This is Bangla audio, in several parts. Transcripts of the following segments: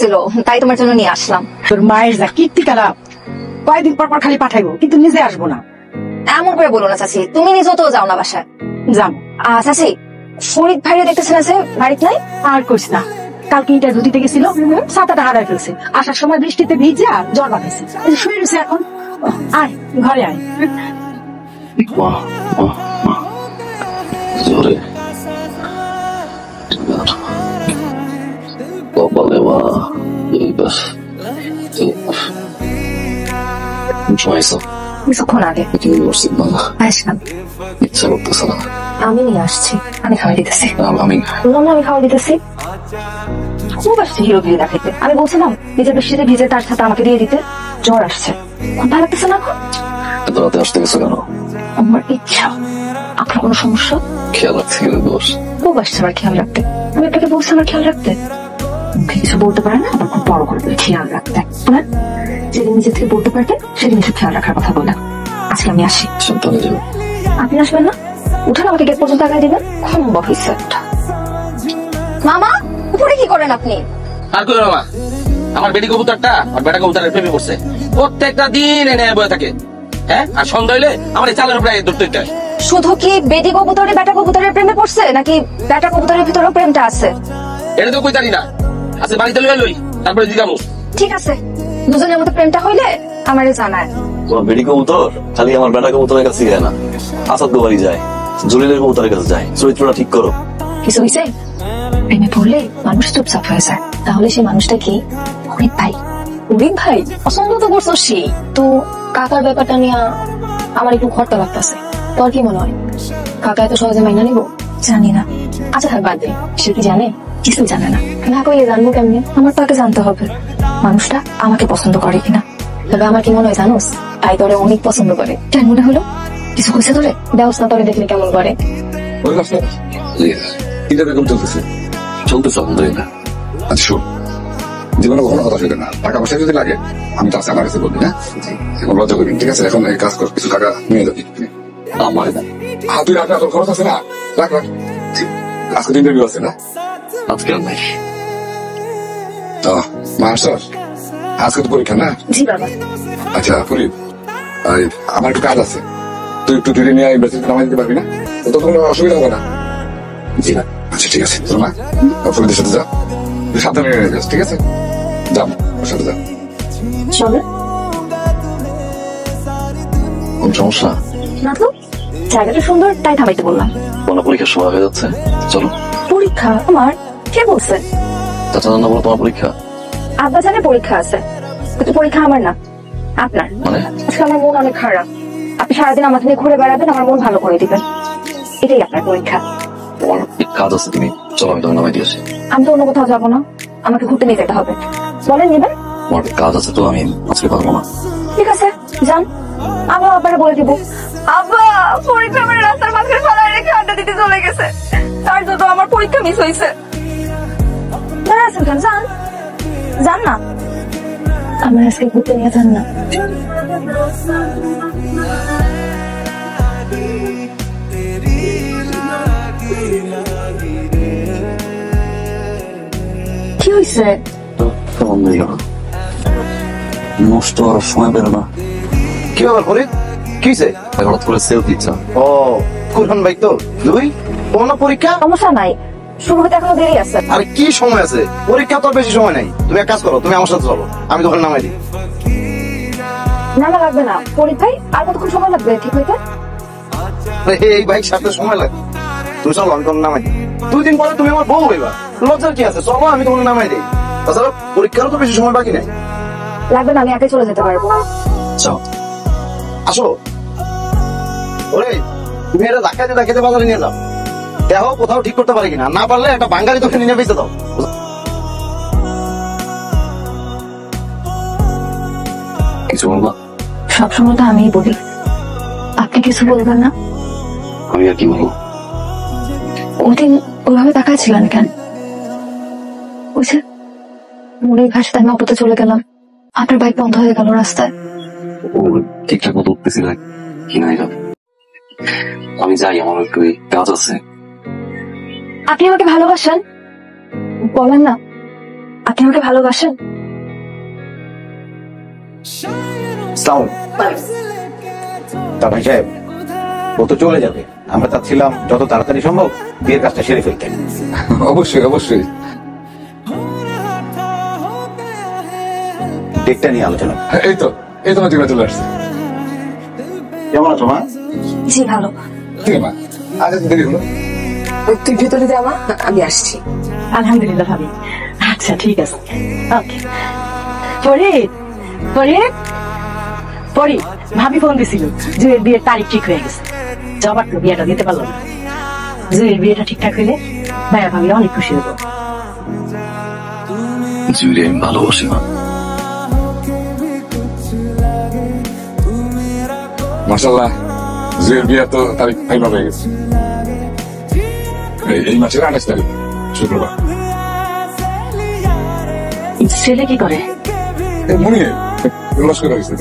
বলছিল, তাই তোমার জন্য নিয়ে আসলাম। তোর মায়ের যা কীর্তি খারাপ, কয়েকদিন পর পর খালি পাঠাইবো, কিন্তু নিজে আসবো না। এমন করে বলো না চাচি, তুমি নিজেও তো যাও না বাসায়। যাবো। চাচি, ফরিদ ভাইরে দেখতেছেন আছে বাড়িতে নাই? আর কইস না, কালকে ইন্টারভিউ দিতে গেছিল, ছাতাটা হারাই ফেলছে। আসার সময় বৃষ্টিতে ভিজে আর জ্বর বাঁধাইছে, শুয়ে রয়েছে এখন। আয় ঘরে আয়। জোরে কপালে মা কিছুক্ষণ আগে আসলাম, ইচ্ছা করতেছে না। আমি নিয়ে আসছি, আমি খাওয়া দিতেছি। আমি বললাম না আমি খাওয়া দিতেছি। খুব আসছে হিরোগিরি দেখাইতে। আমি বলছিলাম নিজের বৃষ্টিতে ভিজে তার সাথে আমাকে দিয়ে দিতে। জ্বর আসছে, খুব ভালো লাগতেছে না এখন। এত রাতে আসতে গেছো কেন? আমার ইচ্ছা। আপনার কোনো সমস্যা? খেয়াল রাখছি দোষ। খুব আসছে আমার খেয়াল রাখতে। আমি আপনাকে বলছি আমার খেয়াল রাখতে। মুখে কিছু বলতে পারে না, আবার খুব বড় করে খেয়াল রাখতে। আপনার যেদিন নিজে থেকে বলতে পারতেন সেদিন এসে খেয়াল রাখার কথা বলে। আজকে আমি আসি। আপনি আসবেন না? উঠেন, আমাকে গেট পর্যন্ত আগায় দিবেন। সম্ভব হয়েছে একটা। মামা উপরে কি করেন আপনি? আর কই মামা, আমার বেটি কবুতরটা আর বেটা কবুতরের প্রেমে পড়ছে। প্রত্যেকটা দিন এনে বয়ে থাকে। হ্যাঁ, আর সন্ধ্যা হইলে আমার এই চালের উপরে ধরতে হয়। শুধু কি বেটি কবুতরে বেটা কবুতরের প্রেমে পড়ছে, নাকি বেটা কবুতরের ভিতরেও প্রেমটা আছে? এটা তো কই জানি না। আচ্ছা বাড়িতে লই লই, তারপরে দিগামু। ঠিক আছে, দুজনের মধ্যে প্রেমটা হইলে আমারে জানায়। তোমার বেটি কবুতর খালি আমার বেটা কবুতরের কাছে যায় না, আসাদ বাড়ি যায়, জলিলের কবুতরের কাছে যায়। চরিত্রটা ঠিক করো। কিছু হয়েছে? প্রেমে পড়লে মানুষ চুপচাপ হয়ে যায়। তাহলে সেই মানুষটা কি? ফরিদ ভাই। ফরিদ ভাই পছন্দ তো করছো সেই তো। কাকার ব্যাপারটা নিয়ে আমার একটু ঘরটা লাগতেছে। তোর কি মনে হয় কাকা এত সহজে মাইনা নিব? জানি না। আচ্ছা থাক, বাদ দে। সে কি জানে? কিছু জানে না। না কইলে জানবো কেমনি? আমার তাকে জানতে হবে মানুষটা আমাকে পছন্দ করে কিনা। তবে আমার কি মনে হয় জানোস, তাই তোরে অনেক পছন্দ করে। কেন মনে হলো? কিছু কইছে তোরে? দেওস না, তোরে দেখলে কেমন করে। চলতেছে আলহামদুলিল্লাহ। আচ্ছা শোন, জীবনে কখনো কথা শুনে না। টাকা পয়সা যদি লাগে আমি তো আছে, আমার কাছে বলবি। হ্যাঁ, এখন লজ্জা করবি, ঠিক আছে? এখন এই কাজ কর, কিছু টাকা নিয়ে যাবি। আমার তুই রাখ, তোর খরচ আছে না, রাখ রাখ। আজকে ইন্টারভিউ আছে না? আজকে নাই। মাস্টার আজকে তো পরীক্ষা না? জি বাবা। আচ্ছা ফরিদ, আমার একটু কাজ আছে, তুই একটু টিরে নিয়ে ইউনিভার্সিটি নামাই দিতে পারবি না? তো কোনো অসুবিধা হবে না? জি না। আচ্ছা ঠিক আছে, তোর মা ফরিদের সাথে যা, সাবধানে নিয়ে যাস, ঠিক আছে? যাও ওর সাথে যা। চলো। কোন সমস্যা? না তো, জায়গাটা সুন্দর তাই থামাইতে বললাম। কোনো পরীক্ষার সময় হয়ে যাচ্ছে, চলো। পরীক্ষা আমার? কে বলছে? চাচা জানা বলো তোমার পরীক্ষা? আব্বা জানে পরীক্ষা আছে, কিন্তু পরীক্ষা আমার না, আপনার। মানে? আজকে আমার মন অনেক খারাপ। আপনি সারাদিন আমাকে নিয়ে ঘুরে বেড়াবেন, আমার মন ভালো করে দিবেন, এটাই আপনার পরীক্ষা। তোমার কাজ আছে, তুমি চলো, আমি তোমার নামাই দিয়েছি। আমি তো অন্য কোথাও যাবো না, আমাকে ঘুরতে নিয়ে যেতে হবে। বলেন নেবেন? তোমার কাজ আছে তো, আমি আজকে পারবো না। ঠিক আছে যান, আমি আব্বারে বলে দিব। আব্বা পরীক্ষা আমার রাস্তার মাঝখানে ফেলা রেখে আড্ডা দিতে চলে গেছে, তার জন্য আমার পরীক্ষা মিস হয়েছে। যান যান না, আমার আজকে ঘুরতে নিয়ে যান না। কি হয়েছে? নষ্ট হওয়ার সময় পেল না। কি ব্যাপার ফরিদ, কি হয়েছে? হঠাৎ করে সেলফি ইচ্ছা। ও কুরবান ভাই তো দুই কোনো পরীক্ষা? সমস্যা নাই, শুরু হতে এখনো দেরি আছে। আরে কি সময় আছে, পরীক্ষা তো বেশি সময় নাই। তুমি এক কাজ করো, তুমি আমার সাথে চলো, আমি তখন নামাই দিই। না না লাগবে না, পরীক্ষায় আর কতক্ষণ সময় লাগবে ঠিক হইতে? এই বাইক সাথে সময় লাগে, তুমি চলো, আমি তখন নামাই দিই। 2 দিন পরে তুমি আমার বউ হইবা, লজ্জার কি আছে? চলো, আমি তখন নামাই দিই। তাছাড়া পরীক্ষারও তো বেশি সময় বাকি নাই। লাগবে না, আমি একাই চলে যেতে পারবো। যাও আসো। ওরে তুমি এটা ধাক্কাতে ধাক্কাতে বাজারে নিয়ে যাও, দেখো কোথাও ঠিক করতে পারি কিনা। না পারলে একটা বাঙালি তোকে নিয়ে বেঁচে দাও। কিছু বলবা? সবসময় তো আমিই বলি, আপনি কিছু বলবেন না? আমি আর কি বলবো? ওদিন ওইভাবে তাকাচ্ছিলেন কেন? বুঝছে মোড়ের ঘাসে আমি অটোতে চলে গেলাম, আপনার বাইক বন্ধ হয়ে গেল রাস্তায়। ও ঠিকঠাক মতো উঠতেছি না কি না, আমি যাই, আমার একটু কাজ আছে। আপনি আমাকে ভালোবাসেন? বলেন না। আপনি আমাকে ভালোবাসেন? সাউন্ড তা ভাই সাহেব, ও তো চলে যাবে। আমরা চাচ্ছিলাম যত তাড়াতাড়ি সম্ভব বিয়ের কাজটা সেরে ফেলতে। অবশ্যই অবশ্যই। ডেটটা নিয়ে আলোচনা। এই তো আমার জীবনে চলে আসছে। কেমন আছো মা? জি ভালো। ঠিক আছে মা, আজ এত দেরি হলো। তুই ভেতরে যা মা, আমি আসছি। আলহামদুলিল্লাহ ভাবি। আচ্ছা ঠিক আছে, ওকে। ফরিদ ফরিদ ফরিদ, ভাবি ফোন দিছিল জুয়ের বিয়ের তারিখ ঠিক হয়ে গেছে। জবার তো বিয়েটা দিতে পারলো না। জুয়ের বিয়েটা ঠিকঠাক হইলে ভাইয়া ভাবি অনেক খুশি হবো। জুড়ি আমি ভালোবাসি মা। মাশাআল্লাহ, জুয়ের বিয়ে তো তারিখ ফাইনাল হয়ে গেছে। এই মাসের 28 তারিখ শুক্রবার। ছেলে কি করে? মনে লস্কর হয়েছে,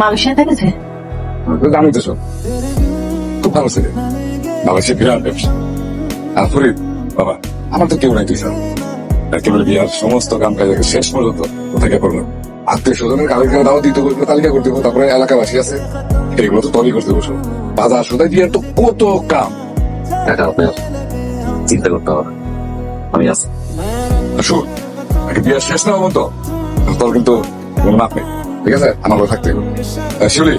মালয়েশিয়া থেকেছে। জানি তো সব, খুব ভালো ছেলে। মালয়েশিয়া বিরাট ব্যবসা। আর ফরিদ বাবা, আমার তো কেউ নাই, তুই স্যার একেবারে বিয়ার সমস্ত কাম কাজ শেষ পর্যন্ত কোথায় করলাম। আত্মীয় স্বজনের কালকে দাওয়া দিতে বলবো, তালিকা করতে হবে, তারপরে এলাকাবাসী আছে এগুলো তো তৈরি করতে বসো। বাজার সদাই বিয়ার তো কত কাম। এটা আপনার চিন্তা করতে হবে, আমি আছি। শুন, বিয়ার শেষ না হবো তো তোর কিন্তু কোনো মাপ নেই, ঠিক আছে? আমার থাকতে হবে। শিউলি,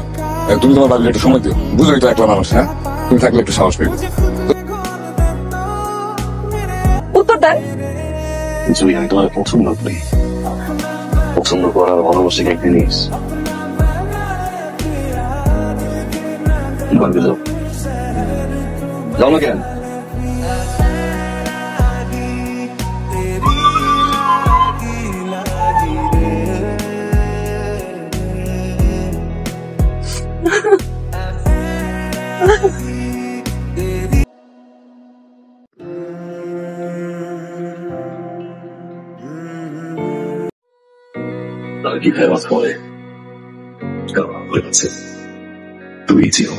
তুমি তোমার বাড়ির একটু সময় দিও, বুঝোই তো একলা মানুষ। হ্যাঁ, তুমি থাকলে একটু সাহস পেয়ে। উত্তর দেন। জুড়ি আমি তোমার পছন্দ করি। পছন্দ করার ভালোবাসি এক জিনিস। যাও না কেন? তারা কি খায় করে তুই ছিল